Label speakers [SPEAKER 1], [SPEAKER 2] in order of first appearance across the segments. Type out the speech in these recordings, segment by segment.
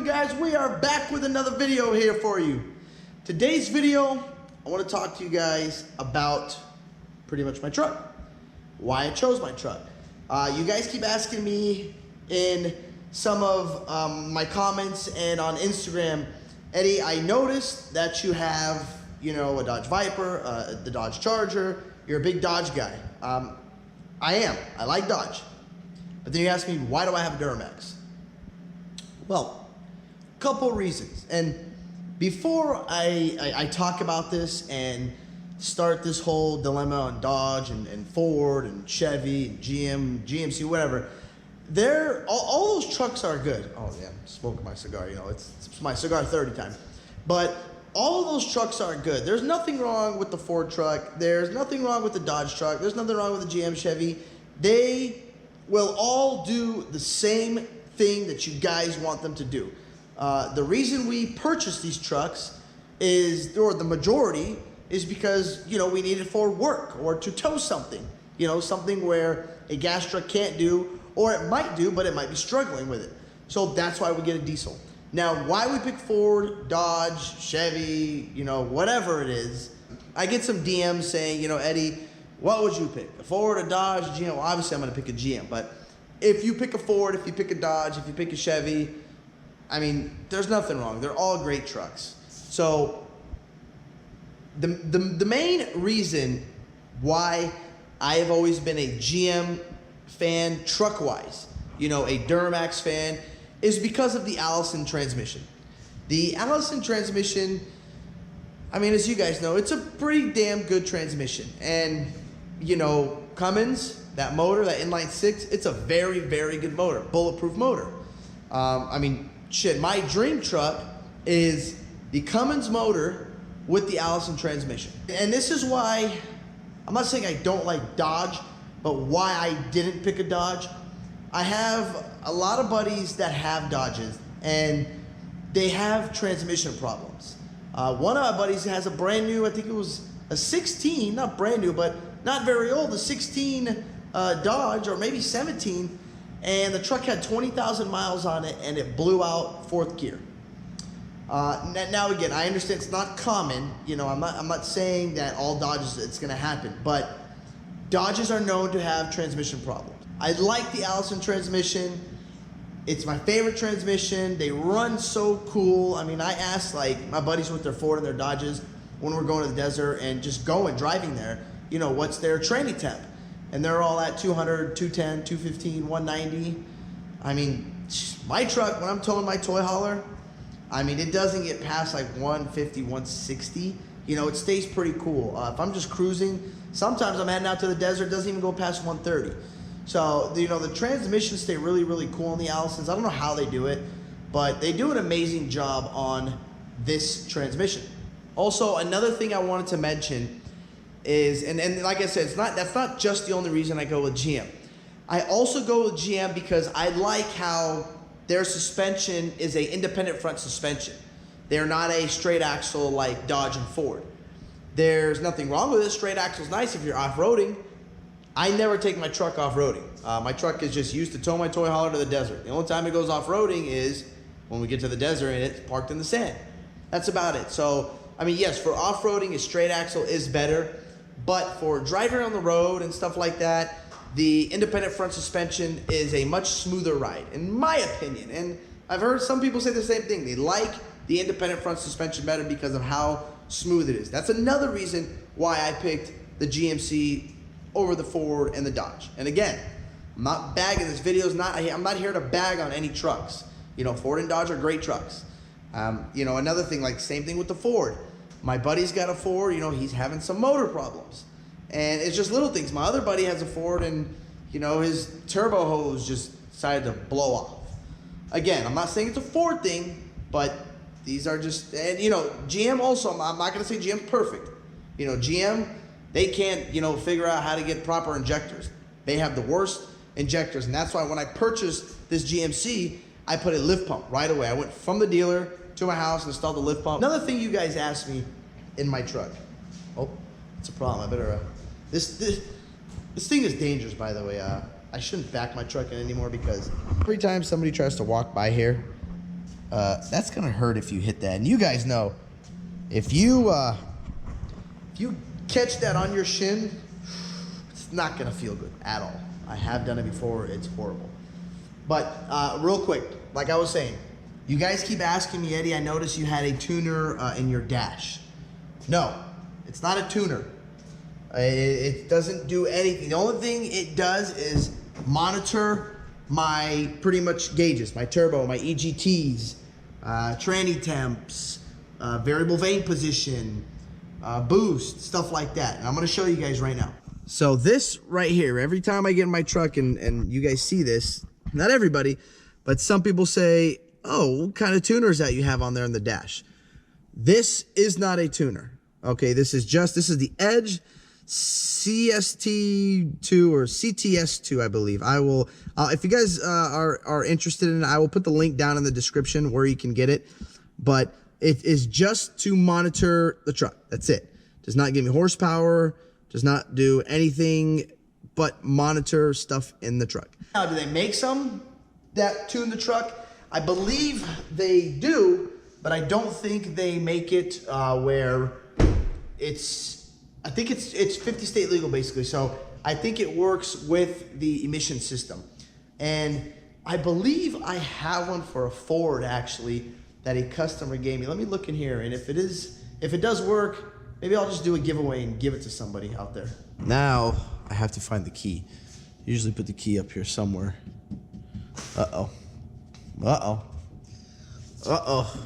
[SPEAKER 1] doing, guys? We are back with another video here for you. Today's video, I want to talk to you guys about pretty much my truck, why I chose my truck. You guys keep asking me in some of my comments and on Instagram, Eddie, I noticed that you have, a Dodge Viper, the Dodge Charger. You're a big Dodge guy. I am. I like Dodge. But then you ask me, why do I have a Duramax? Well, a couple reasons. And before I talk about this and start this whole dilemma on Dodge and Ford and Chevy and GM, GMC, whatever, all those trucks are good. Oh yeah, I'm smoking my cigar, it's my cigar 30 time. But all of those trucks are good. There's nothing wrong with the Ford truck. There's nothing wrong with the Dodge truck. There's nothing wrong with the GM Chevy. They will all do the same thing that you guys want them to do. The reason we purchased these trucks or the majority, is because, we need it for work or to tow something. Something where a gas truck can't do, or it might do, but it might be struggling with it. So that's why we get a diesel. Now, why we pick Ford, Dodge, Chevy, whatever it is, I get some DMs saying, Eddie, what would you pick? A Ford, a Dodge, a GM? Well, obviously I'm gonna pick a GM, but if you pick a Ford, if you pick a Dodge, if you pick a Chevy, I mean, there's nothing wrong. They're all great trucks. So the main reason why I have always been a GM fan truck-wise, a Duramax fan, is because of the Allison transmission. The Allison transmission, I mean, as you guys know, it's a pretty damn good transmission. And, Cummins, that motor, that inline six, it's a very, very good motor, bulletproof motor. I mean, shit, my dream truck is the Cummins motor with the Allison transmission. And this is why, I'm not saying I don't like Dodge, but why I didn't pick a Dodge. I have a lot of buddies that have Dodges, and they have transmission problems. One of my buddies has a brand new, I think it was a 16, not brand new, but not very old, a 16 Dodge, or maybe 17, and the truck had 20,000 miles on it, and it blew out fourth gear. Now again, I understand it's not common. I'm not saying that all Dodges it's going to happen, but Dodges are known to have transmission problems. I like the Allison transmission. It's my favorite transmission. They run so cool. I mean, I asked my buddies with their Ford and their Dodges when we're going to the desert and just driving there, what's their training temp? And they're all at 200, 210, 215, 190. I mean, my truck, when I'm towing my toy hauler, I mean, it doesn't get past 150, 160. It stays pretty cool. If I'm just cruising, sometimes I'm heading out to the desert, it doesn't even go past 130. So, the transmissions stay really, really cool on the Allisons. I don't know how they do it, but they do an amazing job on this transmission. Also, another thing I wanted to mention is, and like I said, that's not just the only reason I go with GM. I also go with GM because I like how their suspension is a independent front suspension. They're not a straight axle like Dodge and Ford. There's nothing wrong with it. Straight axle's nice if you're off-roading. I never take my truck off-roading. My truck is just used to tow my toy hauler to the desert. The only time it goes off-roading is when we get to the desert and it's parked in the sand. That's about it. So, I mean, yes, for off-roading, a straight axle is better, but for driving on the road and stuff like that, the independent front suspension is a much smoother ride, in my opinion. And I've heard some people say the same thing. They like the independent front suspension better because of how smooth it is. That's another reason why I picked the GMC over the Ford and the Dodge. And again, I'm not bagging this video. I'm not here to bag on any trucks. Ford and Dodge are great trucks. Another thing, same thing with the Ford. My buddy's got a Ford, he's having some motor problems. And it's just little things. My other buddy has a Ford and, his turbo hose just decided to blow off. Again, I'm not saying it's a Ford thing, but these are just, and GM also, I'm not gonna say GM's perfect. GM, they can't, figure out how to get proper injectors. They have the worst injectors, and that's why when I purchased this GMC, I put a lift pump right away. I went from the dealer to my house and installed the lift pump. Another thing you guys asked me in my truck. Oh, it's a problem. I better, this thing is dangerous, by the way. I shouldn't back my truck in anymore because every time somebody tries to walk by here, That's gonna hurt if you hit that. And you guys know, if you catch that on your shin, it's not gonna feel good at all. I have done it before, it's horrible. But real quick, like I was saying, you guys keep asking me, Eddie, I noticed you had a tuner in your dash. No, it's not a tuner. It doesn't do anything. The only thing it does is monitor my pretty much gauges, my turbo, my EGTs, tranny temps, variable vane position, boost, stuff like that. And I'm gonna show you guys right now. So this right here, every time I get in my truck and you guys see this, not everybody, but some people say, oh, what kind of tuner is that you have on there in the dash? This is not a tuner. Okay, this is the Edge CST2 or CTS2, I believe. I will, if you guys are interested in it, I will put the link down in the description where you can get it. But it is just to monitor the truck. That's it. Does not give me horsepower. Does not do anything but monitor stuff in the truck. Now, do they make some that tune the truck? I believe they do, but I don't think they make it where it's, I think it's 50 state legal basically. So I think it works with the emission system. And I believe I have one for a Ford actually that a customer gave me. Let me look in here, and if it does work, maybe I'll just do a giveaway and give it to somebody out there. Now I have to find the key. Usually put the key up here somewhere. Uh-oh. Uh-oh. Uh-oh.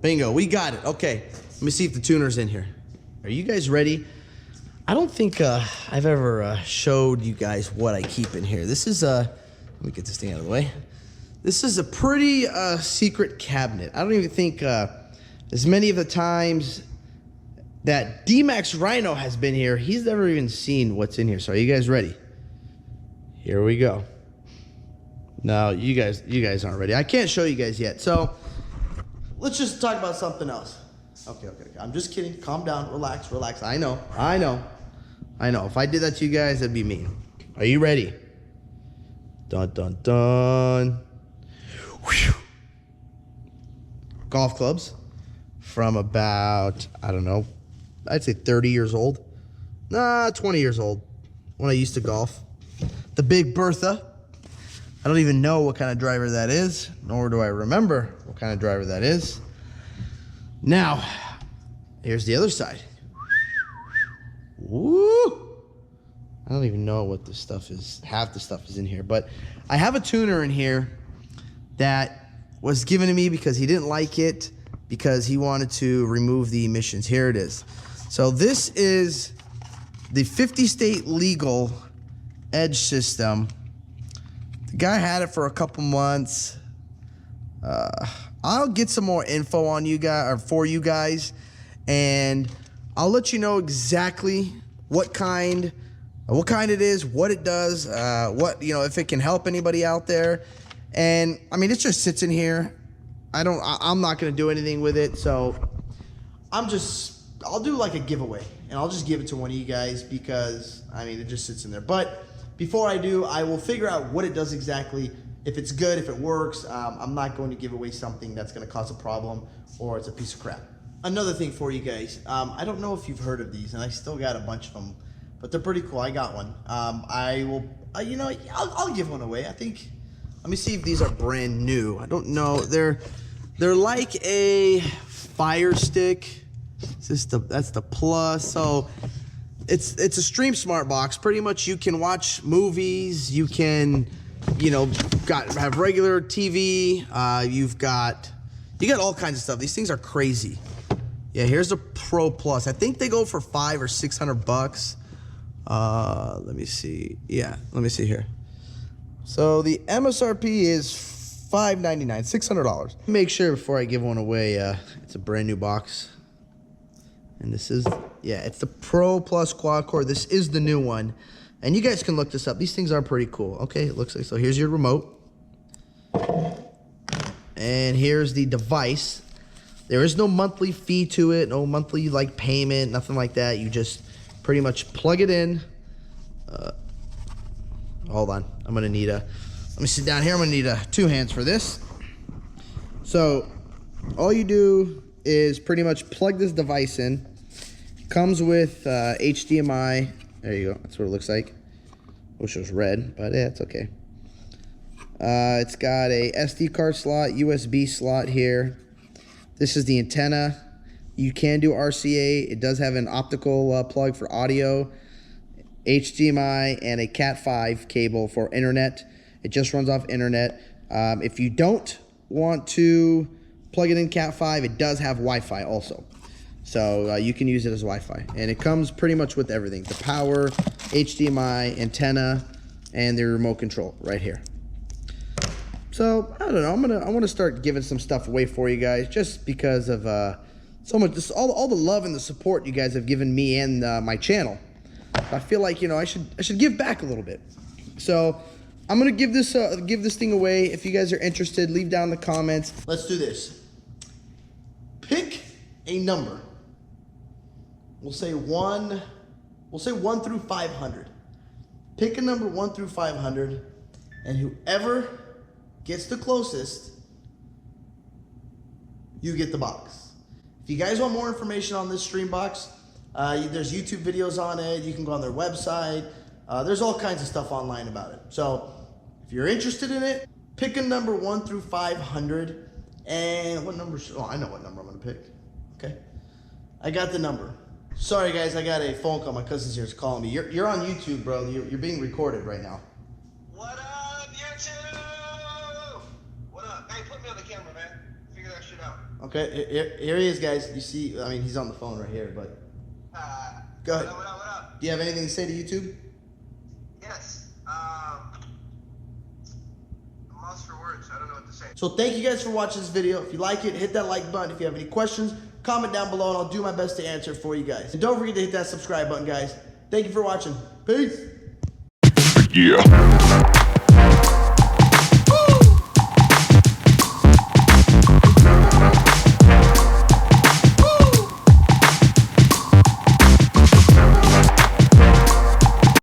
[SPEAKER 1] Bingo, we got it. Okay, let me see if the tuner's in here. Are you guys ready? I don't think I've ever showed you guys what I keep in here. This is let me get this thing out of the way. This is a pretty secret cabinet. I don't even think as many of the times that D-Max Rhino has been here, he's never even seen what's in here. So are you guys ready? Here we go. No, you guys aren't ready. I can't show you guys yet. So let's just talk about something else. Okay. I'm just kidding. Calm down. Relax. I know. If I did that to you guys, that'd be mean. Are you ready? Dun, dun, dun. Whew. Golf clubs from about, I don't know, I'd say 30 years old. Nah, 20 years old when I used to golf. The Big Bertha. I don't even know what kind of driver that is, nor do I remember what kind of driver that is. Now, here's the other side. Woo! I don't even know what this stuff is. Half the stuff is in here, but I have a tuner in here that was given to me because he didn't like it, because he wanted to remove the emissions. Here it is. So this is the 50 state legal Edge system. The guy had it for a couple months. I'll get some more info on you guys, or for you guys, and I'll let you know exactly what kind it is, what it does, if it can help anybody out there. And I mean, it just sits in here. I'm not gonna do anything with it, so I'll do like a giveaway, and I'll just give it to one of you guys because I mean, it just sits in there. But before I do, I will figure out what it does exactly. If it's good, if it works, I'm not going to give away something that's going to cause a problem or it's a piece of crap. Another thing for you guys, I don't know if you've heard of these, and I still got a bunch of them, but they're pretty cool. I got one. I'll give one away. I think. Let me see if these are brand new. I don't know. They're like a Fire Stick. That's the Plus. So it's a Stream Smart box. Pretty much you can watch movies. You can, have regular TV. You got all kinds of stuff. These things are crazy. Yeah, here's a Pro Plus. I think they go for $500 or $600. Let me see. Yeah, let me see here. So the MSRP is $599, $600. Make sure before I give one away, it's a brand new box. And this is, it's the Pro Plus quad core. This is the new one. And you guys can look this up. These things are pretty cool. Okay, it looks like, so here's your remote. And here's the device. There is no monthly fee to it, no monthly payment, nothing like that. You just pretty much plug it in. Hold on, I'm gonna need Let me sit down here. I'm gonna need 2 hands for this. So all you do is pretty much plug this device in. Comes with HDMI. There you go. That's what it looks like. Wish it was red, but yeah, it's okay. It's got a SD card slot, USB slot here. This is the antenna. You can do RCA. It does have an optical plug for audio, HDMI, and a Cat5 cable for internet. It just runs off internet. If you don't want to plug it in Cat5, it does have Wi-Fi also. So you can use it as Wi-Fi. And it comes pretty much with everything. The power, HDMI, antenna, and the remote control right here. So I don't know. I want to start giving some stuff away for you guys, just because of so much, just all the love and the support you guys have given me and my channel. I feel like, you know, I should give back a little bit. So I'm gonna give this thing away. If you guys are interested, leave down in the comments. Let's do this. Pick a number. We'll say 1 through 500. Pick a number 1 through 500, and whoever gets the closest, you get the box. If you guys want more information on this stream box, there's YouTube videos on it. You can go on their website. There's all kinds of stuff online about it. So if you're interested in it, pick a number 1 through 500. And what number? Oh, I know what number I'm gonna pick. Okay, I got the number. Sorry guys, I got a phone call. My cousin's here is calling me. You're on YouTube, bro. You're being recorded right now.
[SPEAKER 2] What up, YouTube? What up? Hey, put me on the camera, man. Figure that shit out.
[SPEAKER 1] Okay, here he is, guys. You see, I mean, he's on the phone right here, but go ahead.
[SPEAKER 2] What up?
[SPEAKER 1] Do you have anything to say to YouTube?
[SPEAKER 2] Yes. I'm lost for words. I don't know what to say.
[SPEAKER 1] So thank you guys for watching this video. If you like it, hit that like button. If you have any questions, comment down below and I'll do my best to answer for you guys. And don't forget to hit that subscribe button, guys. Thank you for watching. Peace.
[SPEAKER 3] Yeah.